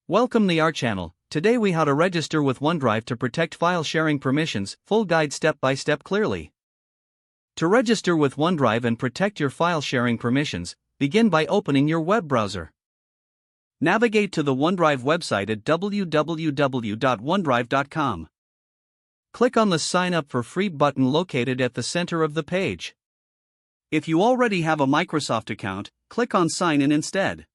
Welcome to our channel. Today we how to register with OneDrive to protect file sharing permissions, full guide step by step clearly. To register with OneDrive and protect your file sharing permissions, begin by opening your web browser. Navigate to the OneDrive website at www.onedrive.com. Click on the Sign Up for Free button located at the center of the page. If you already have a Microsoft account, click on Sign In instead.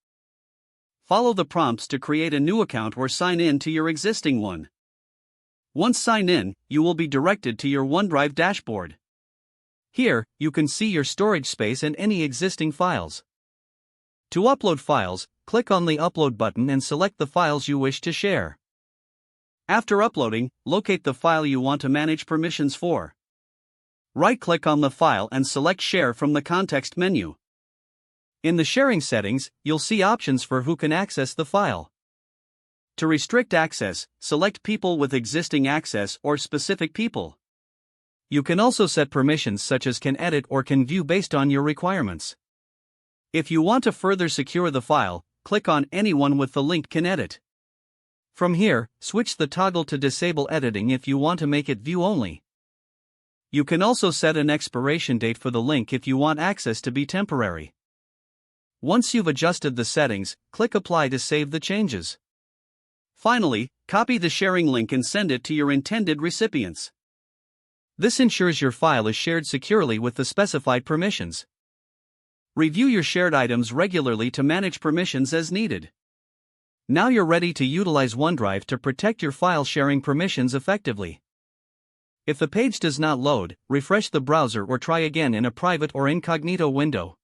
Follow the prompts to create a new account or sign in to your existing one. Once signed in, you will be directed to your OneDrive dashboard. Here, you can see your storage space and any existing files. To upload files, click on the Upload button and select the files you wish to share. After uploading, locate the file you want to manage permissions for. Right-click on the file and select Share from the context menu. In the sharing settings, you'll see options for who can access the file. To restrict access, select people with existing access or specific people. You can also set permissions such as can edit or can view based on your requirements. If you want to further secure the file, click on Anyone with the link can edit. From here, switch the toggle to disable editing if you want to make it view only. You can also set an expiration date for the link if you want access to be temporary. Once you've adjusted the settings, click Apply to save the changes. Finally, copy the sharing link and send it to your intended recipients. This ensures your file is shared securely with the specified permissions. Review your shared items regularly to manage permissions as needed. Now you're ready to utilize OneDrive to protect your file sharing permissions effectively. If the page does not load, refresh the browser or try again in a private or incognito window.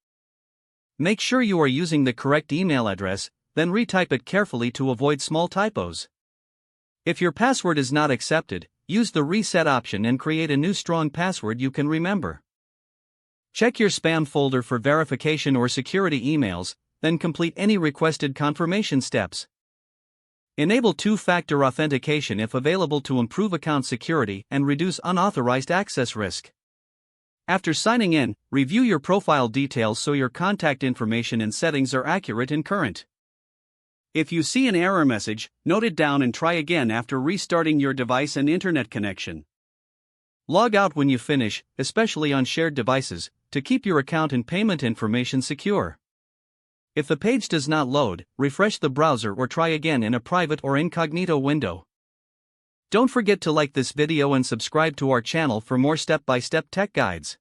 Make sure you are using the correct email address, then retype it carefully to avoid small typos. If your password is not accepted, use the reset option and create a new strong password you can remember. Check your spam folder for verification or security emails, then complete any requested confirmation steps. Enable two-factor authentication if available to improve account security and reduce unauthorized access risk. After signing in, review your profile details so your contact information and settings are accurate and current. If you see an error message, note it down and try again after restarting your device and internet connection. Log out when you finish, especially on shared devices, to keep your account and payment information secure. If the page does not load, refresh the browser or try again in a private or incognito window. Don't forget to like this video and subscribe to our channel for more step-by-step tech guides.